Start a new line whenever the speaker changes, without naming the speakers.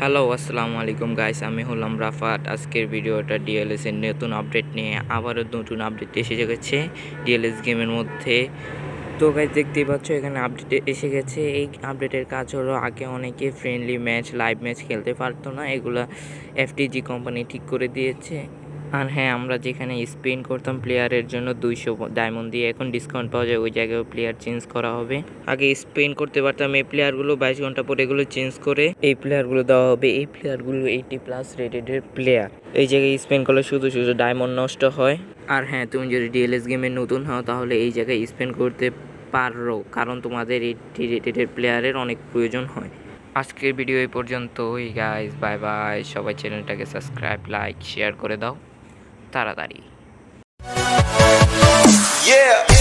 Hello, আসসালামু আলাইকুম guys. আমি হলাম রাফাত। আজকের ভিডিওটা ডিএলএস এর নতুন আপডেট নিয়ে আবারও নতুন আপডেট এসে গেছে ডিএলএস গেমের মধ্যে। তো গাইস দেখতেই পাচ্ছ এখানে আপডেট এসে গেছে। এই আপডেটের কাজ হলো আগে অনেকে ফ্রেন্ডলি ম্যাচ লাইভ ম্যাচ খেলতে পারতো না, এগুলা এফটিজি কোম্পানি ঠিক করে দিয়েছে। আর হ্যাঁ, আমরা যেখানে স্পেন করতাম প্লেয়ারের জন্য 200 ডায়মন্ড দিয়ে এখন ডিসকাউন্ট পাওয়া যায়, ওই জায়গায় প্লেয়ার চেঞ্জ করা হবে। আগে স্পেন করতে পারতাম এই প্লেয়ারগুলো, 22 ঘন্টা পরে এগুলো চেঞ্জ করে এই প্লেয়ারগুলো দেওয়া হবে। এই প্লেয়ারগুলো 80+ রেটেডের প্লেয়ার। এই জায়গায় স্পেন করলে শুধু শুধু ডায়মন্ড নষ্ট হয়। আর হ্যাঁ, তুমি যদি ডিএলএস গেমে নতুন হও তাহলে এই জায়গায় স্পেন করতে পারো, কারণ তোমাদের 80 রেটেডের প্লেয়ারের অনেক প্রয়োজন হয়। আজকের ভিডিও এই পর্যন্তই গাইস, বাই বাই। সবাই চ্যানেলটাকে সাবস্ক্রাইব, লাইক, শেয়ার করে দাও তাড়াতাড়ি।
Yeah.